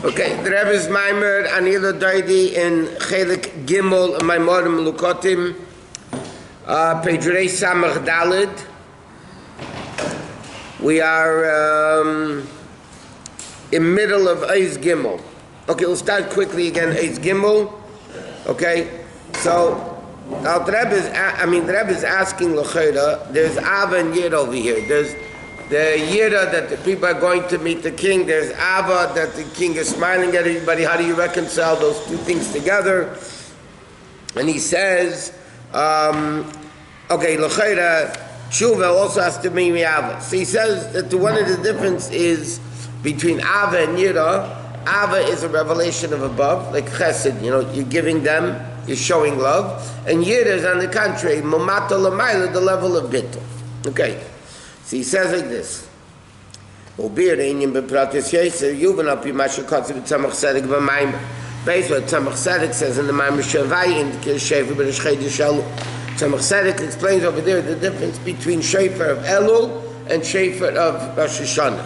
Okay, the Rebbe's Maamar on Ledodi in Chelik Gimel Maimorim Lukotim, page Reis Samach Dalid. We are in middle of Eis Gimel. Okay, we'll start quickly again. Eis Gimel. Okay, so now the Rebbe is asking L'chera. There's Ava and Yid over here. There's the Yira that the people are going to meet the king. There's Ava that the king is smiling at everybody. How do you reconcile those two things together? And he says, okay, L'chera, Tshuva also has to be Ava. So he says that one of the difference is between Ava and Yira. Ava is a revelation of above, like Chesed, you're giving them, you're showing love. And Yira is on the contrary, Momato Lamaila, the level of Bittul. Okay. So he says like this. Based on what Tzemach Tzedek says in the Maamar Shavai in the Shefer B'Rosh Chodesh Elul. Tzemach Tzedek explains over there the difference between Shefer of Elul and Shefer of Rosh Hashanah.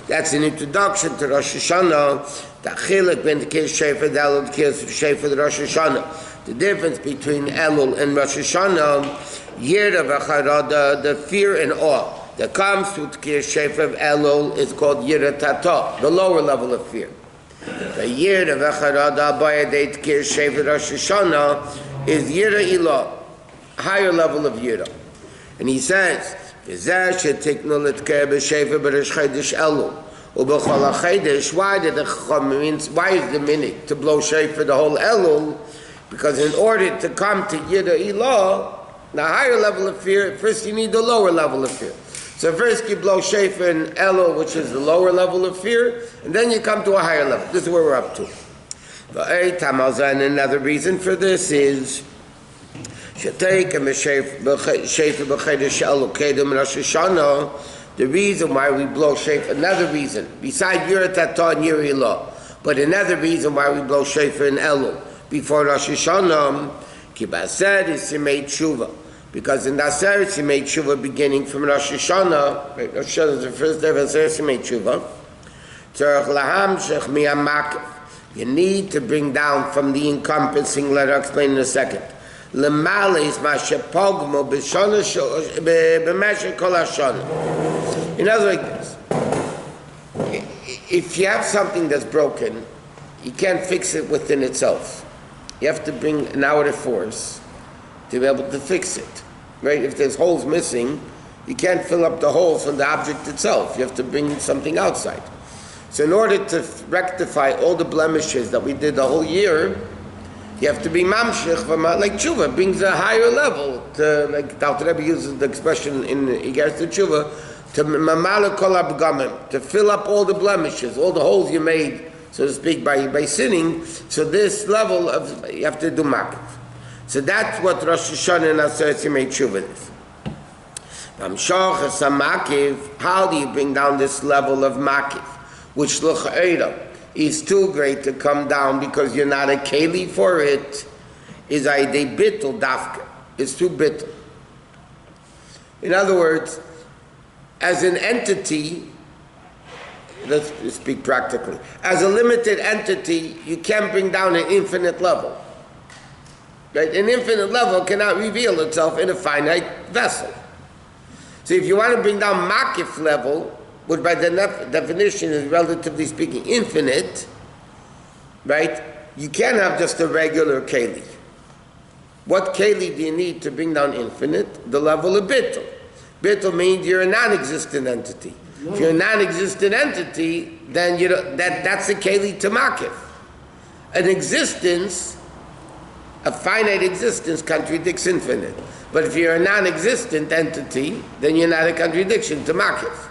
That's an introduction to Rosh Hashanah. The chilek when the Shefer of Elul, the Shefer of Rosh Hashanah. The difference between Elul and Rosh Hashanah, Yira v'charada, the fear and awe that comes to the Shefer of Elul is called Yira Tata, the lower level of fear. The Yira v'charada b'yadei Shefer Rosh Hashanah is Yira Ilah, higher level of Yira. And he says, why did the Chacham means, why is the minute to blow Shefer the whole Elul? Because in order to come to Yira Ilah, the higher level of fear, first you need the lower level of fear. So first you blow Shefer in Elul, which is the lower level of fear, and then you come to a higher level. This is where we're up to. And another reason for this is the reason why we blow Shefer, another reason, besides Yira Tata and Yira Ilah, but another reason why we blow Shefer in Elul before Rosh Hashanah, Kibaser is Simei Tshuva. Because in Naser it's Simei Tshuva beginning from Rosh Hashanah. Right, Rosh Hashanah is the first day of Naser Simei Tshuva. Tzarech laham shech mi'amakif. You need to bring down from the encompassing, let her explain in a second. L'male is ma'shepogmo b'meshech kol hashana. In other words, if you have something that's broken, you can't fix it within itself. You have to bring an outer force to be able to fix it, right? If there's holes missing, you can't fill up the holes from the object itself. You have to bring something outside. So in order to rectify all the blemishes that we did the whole year, you have to be mamshich, like tshuva, brings a higher level. To, like Dr. Rabbi uses the expression in regards to tshuva, to mamala kol abgamim, to fill up all the blemishes, all the holes you made, so to speak, by sinning. So this level of, you have to do makif. So that's what Rosh Hashanah and Aseret Yimei Tshuva is. How do you bring down this level of makif, which l'cha'era is too great to come down because you're not a keli for it, is aidei bittul dafka. It's too bittul. In other words, as an entity, let's speak practically. As a limited entity, you can't bring down an infinite level. Right? An infinite level cannot reveal itself in a finite vessel. So if you want to bring down makif level, which by the definition is relatively speaking infinite, right? You can't have just a regular keli. What keli do you need to bring down infinite? The level of bittul. Bittul means you're a non-existent entity. If you're a non-existent entity, then that's a keli to makif. An existence, a finite existence contradicts infinite. But if you're a non-existent entity, then you're not a contradiction to makif.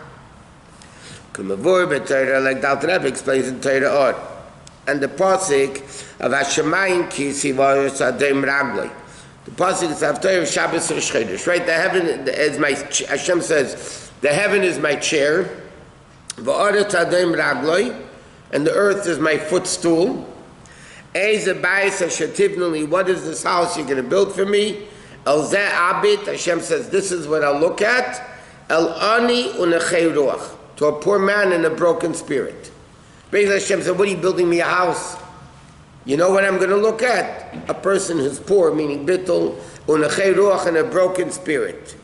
Like Dr. Rabbi explains in Torah Or. And the pasuk of Hashemayim Kisi V'Yosef Ragloi. The pasuk is after Shabbos Rosh Chodesh, right? The heaven is my, Hashem says, the heaven is my chair, and the earth is my footstool. What is this house you're going to build for me? Hashem says, this is what I'll look at. El ani unechei ruach, to a poor man in a broken spirit. Basically Hashem said, what are you building me a house? You know what I'm going to look at? A person who's poor, meaning bittul, unechei ruach, and a broken spirit.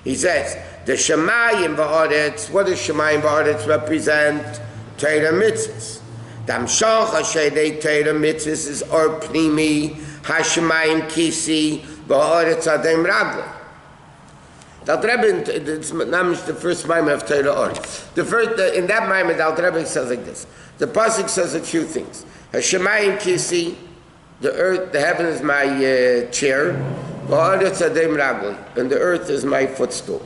He says, the Shemayim va'aretz, what does Shemayim va'aretz represent? Torah mitzvahs. Damshach ha'shedei Torah mitzvahs is or pnimi, ha'shemayim kisi, va'aretz adem ragla. The Rebbe, it's the first Maimah of Torah Or. In that Maimah, the Rebbe says like this. The Pasuk says a few things. Hashemayim kisi, the earth, the heaven is my chair, and the earth is my footstool.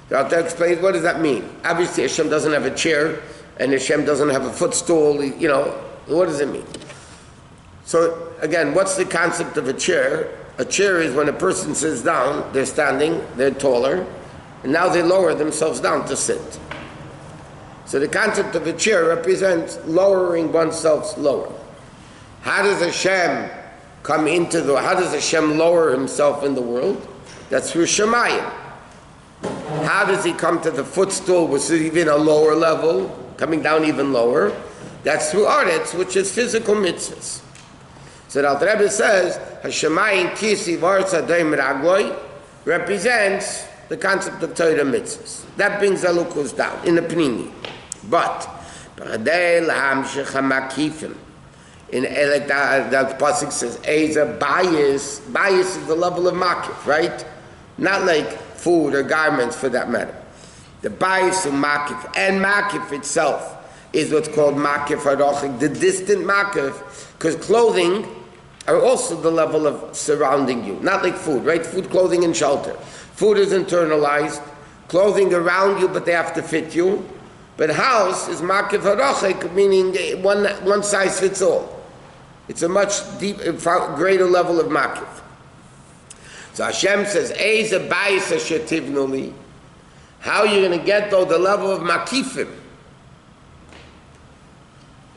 The Alter explains, what does that mean? Obviously Hashem doesn't have a chair, and Hashem doesn't have a footstool, you know, what does it mean? So again, what's the concept of a chair? A chair is when a person sits down, they're standing, they're taller, and now they lower themselves down to sit. So the concept of a chair represents lowering oneself lower. How does Hashem how does Hashem lower himself in the world? That's through Shemayim. How does he come to the footstool, which is even a lower level, coming down even lower? That's through Aretz, which is physical mitzvahs. So the Alter Rebbe says, Hashemayim kisi v'aretz adem ragloi represents the concept of Torah mitzvahs. That brings Elukus down in the Pnimi. But, in like that pasuk says, Eza bias. Bias is the level of makif, right? Not like food or garments for that matter. The bias of makif and makif itself is what's called makif harochik, the distant makif, because clothing are also the level of surrounding you, not like food, right? Food, clothing, and shelter. Food is internalized, clothing around you, but they have to fit you. But house is makif harochik, meaning one size fits all. It's a much greater level of makif. So Hashem says, Eza bayis asher tivnuli. How are you going to get, though, the level of makifim?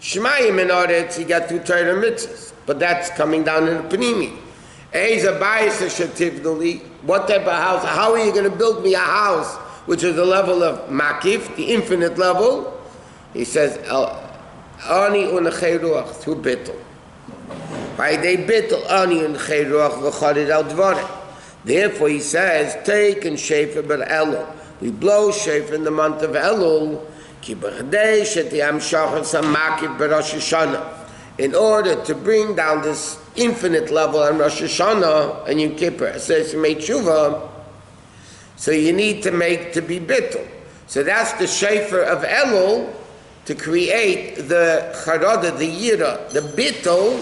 Shemayim in Aretz, you got through Torah mitzvahs, but that's coming down in the Pnimi. Eza bayis asher tivnuli. What type of house? How are you going to build me a house, which is the level of makif, the infinite level? He says, Ani unechei ruach, through bittul. Therefore he says, take and shefer ber Elul. We blow shefer in the month of Elul, in order to bring down this infinite level on Rosh Hashanah and Yom Kippur. It says you make tshuva, so you need to be bittul. So that's the shefer of Elul, to create the charada, the yira, the bittul,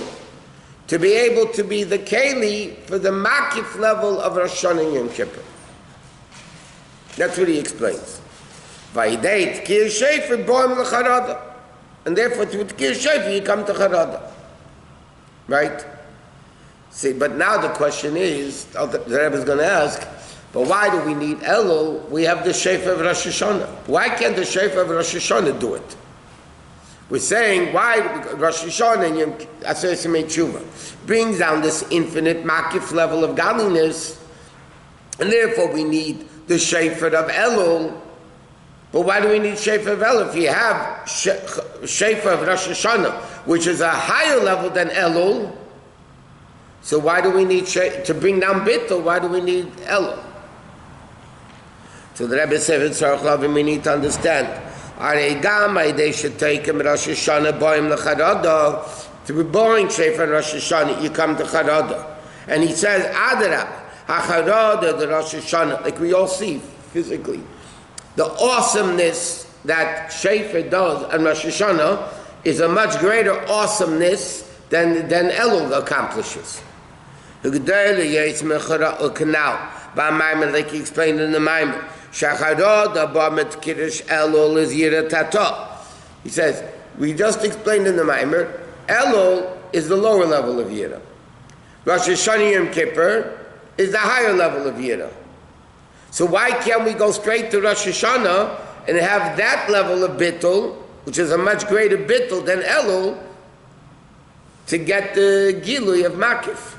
to be able to be the keli for the makif level of Rosh Hashanah and Yom Kippur. That's what he explains. Vayidei tkir shefer boim l'charada. And therefore, through tkir shefer, you come to charada. Right? See, but now the question is, the Rebbe is going to ask, but why do we need Elul? We have the shefer of Rosh Hashanah. Why can't the shefer of Rosh Hashanah do it? We're saying, why Rosh Hashanah and Yom Tshuva brings down this infinite makif level of godliness, and therefore we need the shefer of Elul. But why do we need shefer of Elul? If you have shefer of Rosh Hashanah, which is a higher level than Elul, so why do we need to bring down bittul? Why do we need Elul? So the Rebbe said, we need to understand. To be boring shefer in Rosh Hashanah, you come to Charada. And he says, Adarab, HaCharada, the Rosh Hashanah, like we all see physically. The awesomeness that shefer does on Rosh Hashanah is a much greater awesomeness than Elul accomplishes. Like he explained in the Maimah. He says, we just explained in the Maimer, Elul is the lower level of Yira. Rosh Hashanah Yom Kippur is the higher level of Yira. So why can't we go straight to Rosh Hashanah and have that level of Bittul, which is a much greater Bittul than Elul, to get the Gilui of Makif?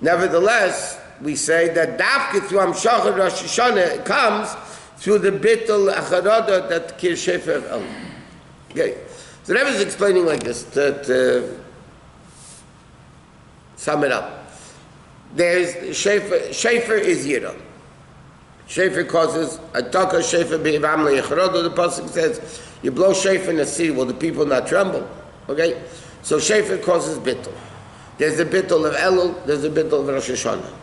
Nevertheless, we say that Dafka through Amshachar Rosh Hashanah comes through the Bittul Acharoda that Kir Shefer Elul. Okay, so the Rebbe is explaining like this to sum it up. There's Shefer is Yira. Shefer causes a taka Shefer be'ivamli Acharoda. The pasuk says you blow Shefer in the city, will the people not tremble? Okay, so Shefer causes Bittul. There's the Bittul of Elul, there's the Bittul of Rosh Hashanah.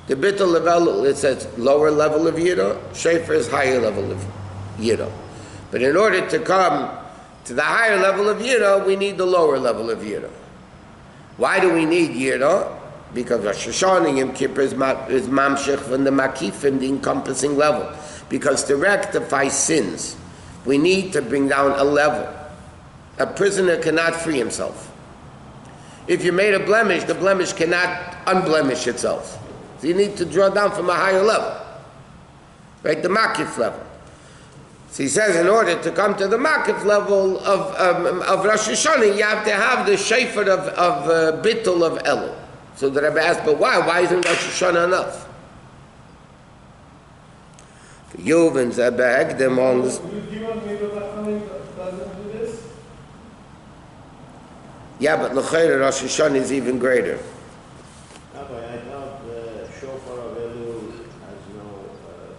The Bittul of Elul, it says lower level of Yira, Shefer is higher level of Yira. But in order to come to the higher level of Yira, we need the lower level of Yira. Why do we need Yira? Because Rosh Hashanah, Yom Kippur is mamshech from the makifim, the encompassing level. Because to rectify sins, we need to bring down a level. A prisoner cannot free himself. If you made a blemish, the blemish cannot unblemish itself. So you need to draw down from a higher level, right? The makif level. So he says, in order to come to the makif level of Rosh Hashanah, you have to have the shefer of bittul of Elul. So the Rabbi asked, but why? Why isn't Rosh Hashanah enough? Yovin Zabag, them on this. Yeah, but L'chayra Rosh Hashanah is even greater. Rabbi, I thought the shofar of Elul has no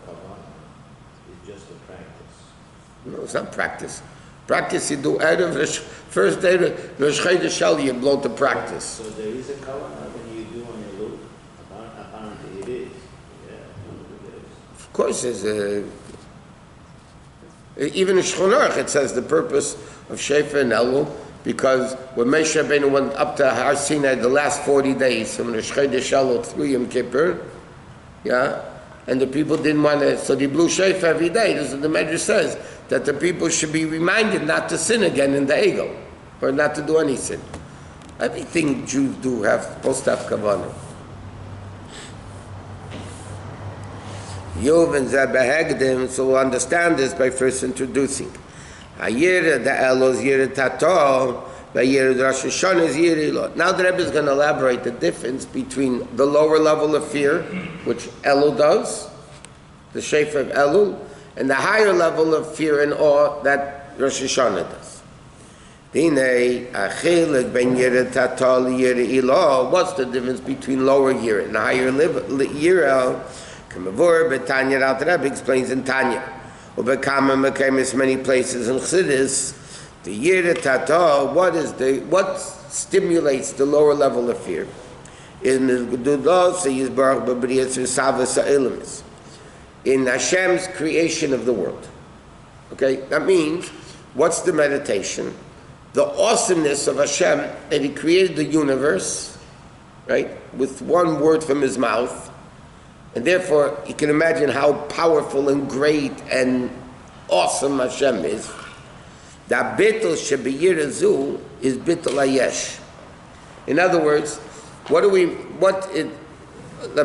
kavanah. It's just a practice. No, it's not practice. Practice you do out of the first day of Rosh Hashanah, you blow to practice. So there is a kavanah when you do on Elul? Apparently it is. Yeah, it is. Of course, there's even in Shulchan it says the purpose of Shefer and Elul, because when Moshe Rabbeinu went up to Har Sinai the last 40 days, from Rosh Hashanah through Yom Kippur, yeah, and the people didn't want to, so they blew Shefer every day. This is what the Medrash says, that the people should be reminded not to sin again in the Egel, or not to do any sin. Everything Jews do have, supposed to have kavanah. Yov and Zabahagdim, so we'll understand this by first introducing. Hayir the Elul Yir Tato, Hayir Rosh Hashanah is Yir Elul. Now the Rebbe is going to elaborate the difference between the lower level of fear, which Elul does, the Shefer of Elul, and the higher level of fear and awe that Rosh Hashanah does. What's the difference between lower Yir and higher Yir? Tanya Rebbe explains in Tanya. As many places in Chassidus, the Yira Tata, what stimulates the lower level of fear? In Hashem's creation of the world. Okay, that means, what's the meditation? The awesomeness of Hashem, that He created the universe, right, with one word from His mouth. And therefore, you can imagine how powerful and great and awesome Hashem is. That bittul shebiyirazu is bittul ayesh. In other words, let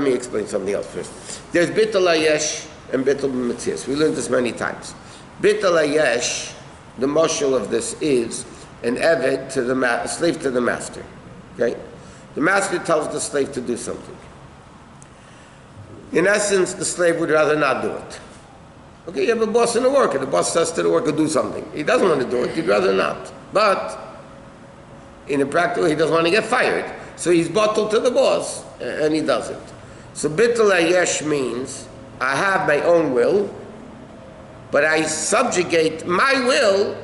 me explain something else first. There's bittul ayesh and bittul b'metzias. We learned this many times. Bittul ayesh, the mashal of this is an eved to a slave to the master. Okay, the master tells the slave to do something. In essence, the slave would rather not do it. Okay, you have a boss and a worker. The boss says to the worker, do something. He doesn't want to do it. He'd rather not. But in a practical, he doesn't want to get fired. So he's bottled to the boss, and he does it. So bittul ayesh means, I have my own will, but I subjugate my will,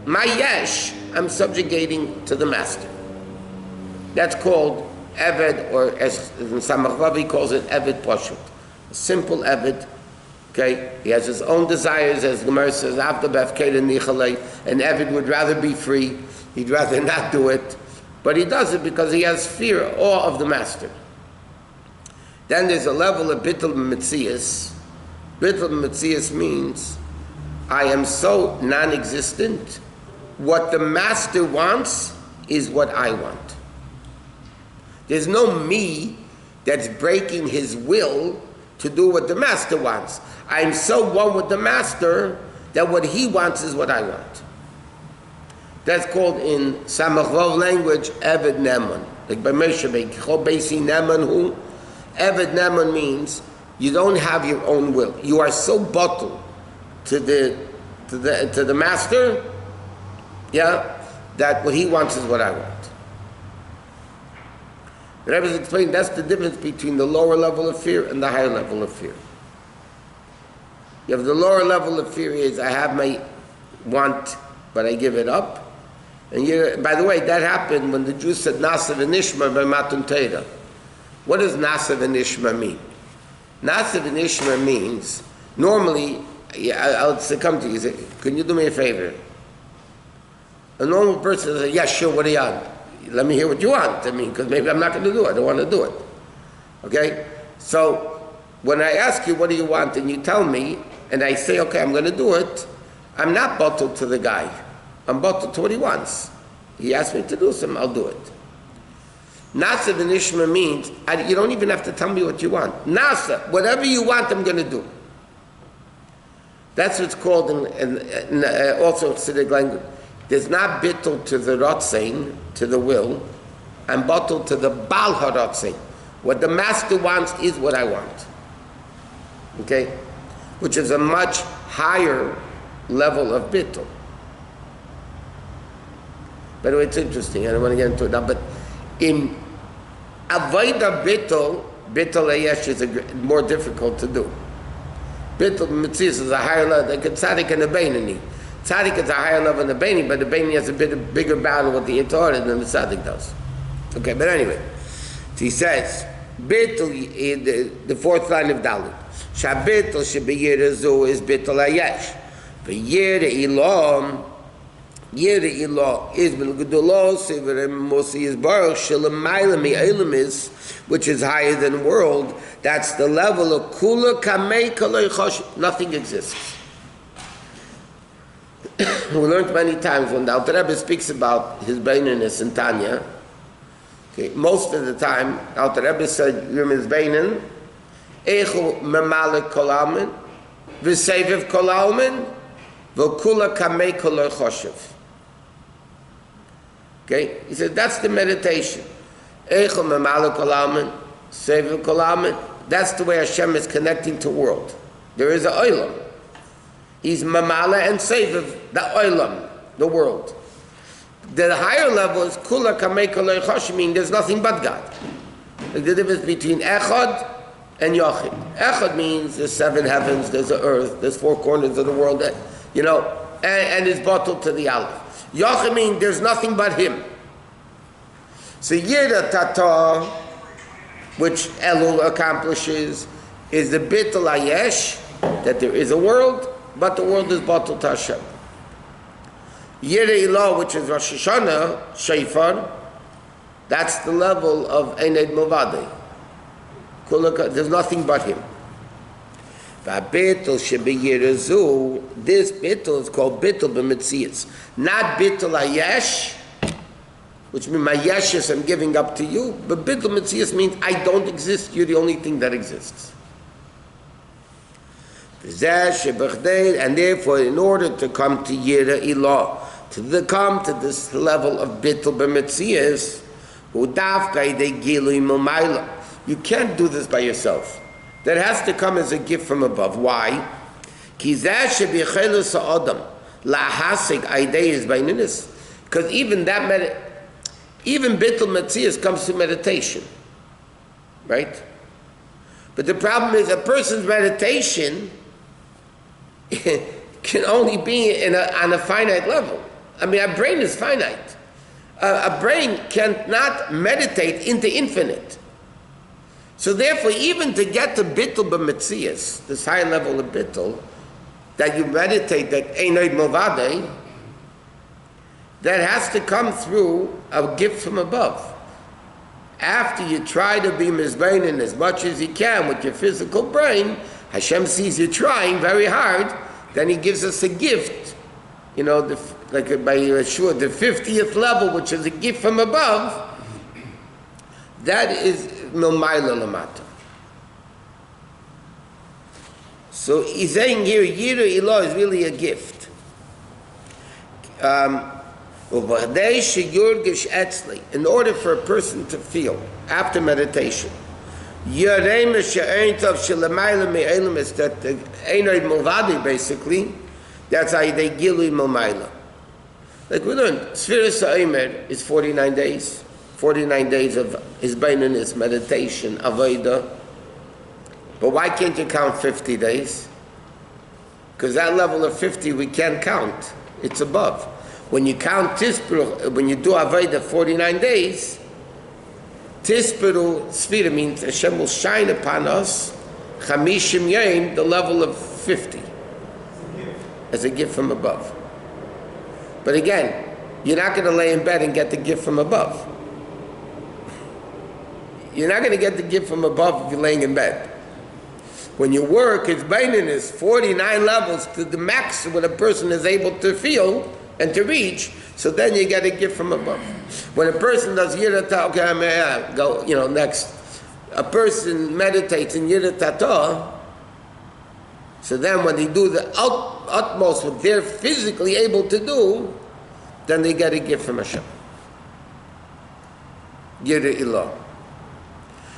my yesh, I'm subjugating to the master. That's called eved, or as Samach Vavi calls it, eved pashut. Simple eved, okay? He has his own desires, as Gemara says, after befkei nichalei, an eved would rather be free, he'd rather not do it, but he does it because he has fear, awe of the master. Then there's a level of bittul metzias. Bittul metzias means, I am so non-existent, what the master wants is what I want. There's no me that's breaking his will to do what the master wants. I'm so one with the master that what he wants is what I want. That's called in Samach Vav language, Eved Neman. Like by Moshe, Chol Beisi Neman Hu, Eved Neman means you don't have your own will. You are so bottled to the master, yeah, that what he wants is what I want. The Rebbe is explaining that's the difference between the lower level of fear and the higher level of fear. You have the lower level of fear is I have my want, but I give it up. And by the way, that happened when the Jews said Nasav and Ishma by Matan Torah. What does Nasav and Ishma mean? Nasav and Ishma means, normally, I'll come to you, say, can you do me a favor? A normal person says, yeah, sure, what do you want? Let me hear what you want. I mean, because maybe I'm not going to do it. I don't want to do it. Okay? So, when I ask you, what do you want, and you tell me, and I say, okay, I'm going to do it, I'm not bottled to the guy. I'm bottled to what he wants. He asked me to do something, I'll do it. Nasa v'nishma means, you don't even have to tell me what you want. Nasa, whatever you want, I'm going to do. That's what's called in also Siddiq language. There's not bittul to the rotzein, to the will, and bottled to the bal harotzein. What the master wants is what I want. Okay? Which is a much higher level of bittul. By the way, it's interesting, I don't want to get into it now, but in avoida bittul ayesh is more difficult to do. Bittul Metzias is a higher level, like a tzaddik and a beinani. Tzaddik is a higher level than the beinani, but the beinani has a bigger battle with the Yitorah than the tzaddik does. Okay, but anyway, so he says, bittul, the fourth line of Dalit, Shabittul shebiyirazu is bittul ayesh. V'yira ilom, Yira ilah is b'gedolos severim mosi is baruch shelamayla mi'elamis, which is higher than world. That's the level of kula kamei kalei chosh. Nothing exists. We learned many times when the Alter Rebbe speaks about his beininess in Tanya. Okay, most of the time, Alter Rebbe said, "Yom is beinin, eichu memalik kolalmin, v'seviv kolalmin, v'kula kamei kalei choshev." Okay? He said, that's the meditation. That's the way Hashem is connecting to world. There is a olam. He's mamala and seviv, the olam, the world. The higher level is kula kamei kolei chosh, meaning there's nothing but God. Like the difference between echad and yochid. Echad means there's seven heavens, there's the earth, there's four corners of the world, and it's bottled to the aleph. Yochid means there's nothing but him. So Yira Tata, which Elul accomplishes, is the Bittul Ayesh, that there is a world, but the world is bottled to Hashem. Yira Ilah, which is Rosh Hashanah, Shofar, that's the level of Eined Movadei. There's nothing but him. Bittul shebiyirazu, this bittul is called bittul b'metzias, not bittul ayesh, which means my yeshes I'm giving up to you, but bittul metzias means I don't exist, you're the only thing that exists. And therefore, in order to come to yira ilah, to come to this level of bittul b'metzias, you can't do this by yourself. That has to come as a gift from above. Why? Because even even bittul metzias comes to meditation, right? But the problem is a person's meditation can only be on a finite level. I mean, our brain is finite. A brain cannot meditate into infinite. So therefore, even to get to bittul b'metzias, this high level of bittul, that you meditate, that einod movadei, that has to come through a gift from above. After you try to be mizbeinin as much as you can with your physical brain, Hashem sees you trying very hard, then He gives us a gift, like by Yeshua, the 50th level, which is a gift from above. That is milmayla lamata. So he's saying here, Yira Ilah is really a gift. In order for a person to feel after meditation, basically, that's how they gilui malmaila. Like we learned, Sfiras HaOmer is 49 days. 49 days of his beinonus, meditation, avodah. But why can't you count 50 days? Because that level of 50 we can't count. It's above. When you count Tispiru, when you do avodah 49 days, Tispiru Sfira means Hashem will shine upon us, Chamishim Yom, the level of 50, as a gift from above. But again, you're not going to lay in bed and get the gift from above. You're not going to get the gift from above if you're laying in bed. When you work, it's beinonus, 49 levels to the max of what a person is able to feel and to reach, so then you get a gift from above. When a person does Yirata, okay, I may go, next. A person meditates in Yirata, so then when they do the utmost what they're physically able to do, then they get a gift from Hashem. Yirah Ilah.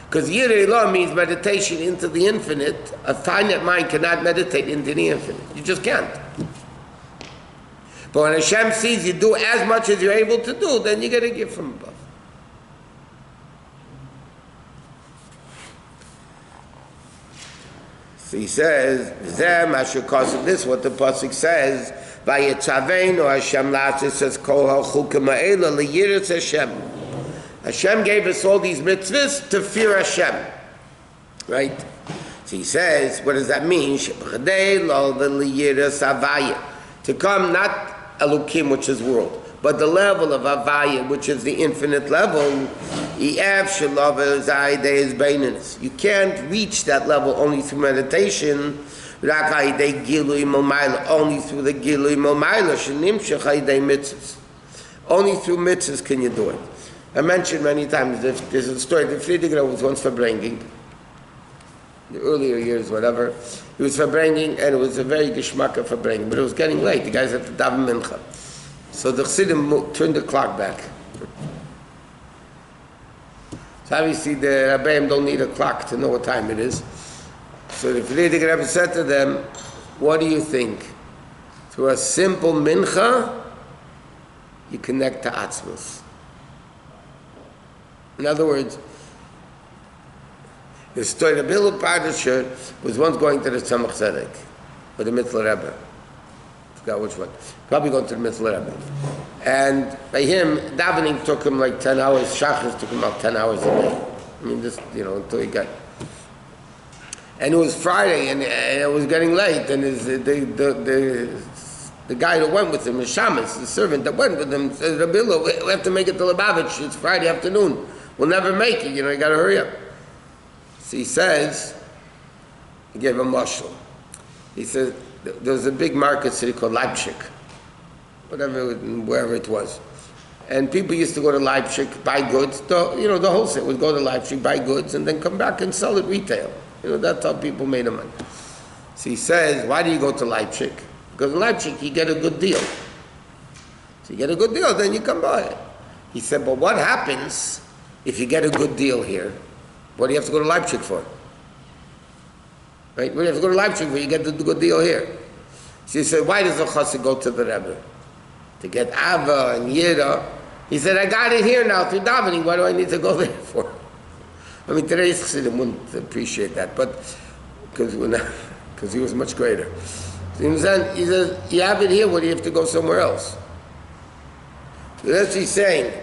Because Yirah Ilah means meditation into the infinite. A finite mind cannot meditate into the infinite. You just can't. But when Hashem sees you do as much as you're able to do, then you get a gift from above. So he says, this is what the pasuk says, Vayetzaveinu Hashem la'atzis says, Kol ha'chukim ha'ela liyiras Hashem. Hashem gave us all these mitzvahs to fear Hashem. Right? So he says, what does that mean? To come not Elokim, which is world, but the level of Havaya, which is the infinite level. You can't reach that level only through meditation. Only through the Gilui Momaila. Only through mitzvahs can you do it. I mentioned many times, there's a story, the Friedrich was once verbringing, the earlier years, whatever. He was verbringing, and it was a very geschmacka verbringing, but it was getting late. The guys had to daven mincha. So the Chassidim turned the clock back. So obviously the Rabbeim don't need a clock to know what time it is. So the Friedrich Rebbe said to them, what do you think? Through a simple mincha, you connect to Atzmos. In other words, the story of Elul Maamar was once going to the Tzemach Tzedek, or the Mitzvah Rebbe. I forgot which one. Probably going to the Mitzvah Rebbe. And by him, davening took him like 10 hours, Shachris took him about 10 hours a day. I mean, just, until he got... And it was Friday, and it was getting late, and the guy that went with him, the shamus, the servant that went with him, said, Rabbi, we have to make it to Lubavitch, it's Friday afternoon. We'll never make it, you got to hurry up. So he says, he gave a mashal. He said, there was a big market city called Leipzig, wherever it was. And people used to go to Leipzig, buy goods, the wholesale would go to Leipzig, buy goods, and then come back and sell it retail. That's how people made their money. So he says, why do you go to Leipzig? Because in Leipzig you get a good deal. So you get a good deal, then you come buy it. He said, but what happens if you get a good deal here? What do you have to go to Leipzig for? Right? What do you have to go to Leipzig for? You get the good deal here. So he said, why does the chassid go to the Rebbe? To get Ava and Yira. He said, I got it here now through davening. Why do I need to go there for? I mean, today's chassidim wouldn't appreciate that, but because he was much greater. So he says, you have it here. What do you have to go somewhere else? So that's what he's saying.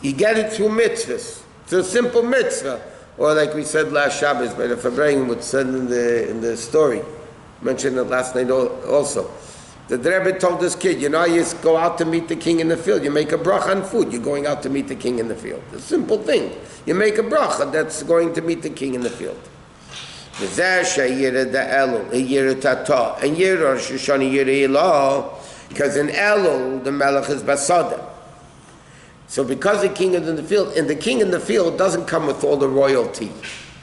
You get it through mitzvahs. It's a simple mitzvah. Or like we said last Shabbos, by the Fabrahim, what said in the story, mentioned it last night also. The Rebbe told this kid, you go out to meet the king in the field. You make a bracha on food. You're going out to meet the king in the field. It's a simple thing. You make a bracha that's going to meet the king in the field. And because in Elul, the melech is basada. So because the king is in the field, and the king in the field doesn't come with all the royalty,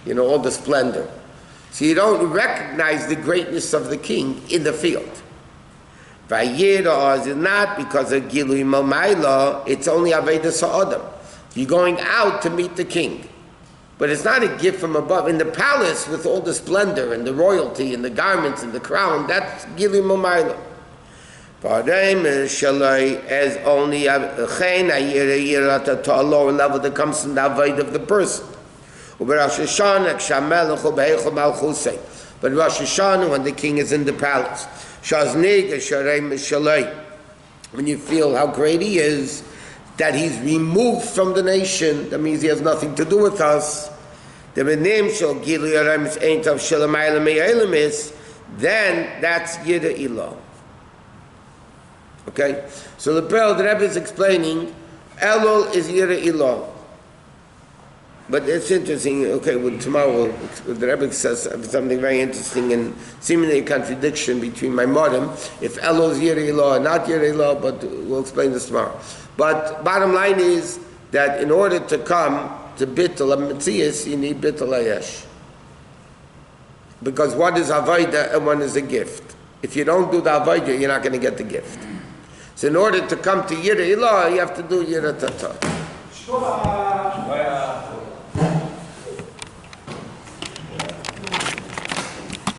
all the splendor. So you don't recognize the greatness of the king in the field. Vayira is not because of Gilui Mamayla, it's only Aveda Sa'adam. You're going out to meet the king. But it's not a gift from above. In the palace with all the splendor and the royalty and the garments and the crown, that's Gilui Mamayla. As only a lower level that comes from the Aveda of the person. But Rosh Hashanah, when the king is in the palace, when you feel how great he is, that he's removed from the nation, that means he has nothing to do with us. Then that's Yira Ilah. Okay? So the Rebbe is explaining, Elul is Yira Ilah. But it's interesting, okay, well, tomorrow the Rebbe says something very interesting and seemingly a contradiction between my modem, if Elul is Yirei Ilah or not Yirei Ilah, but we'll explain this tomorrow. But bottom line is that in order to come to Bittul HaMetzias, you need Bittul HaYesh. Because one is Avodah and one is a gift. If you don't do the Avodah, you're not going to get the gift. So in order to come to Yirei Ilah, you have to do Yirei Tata.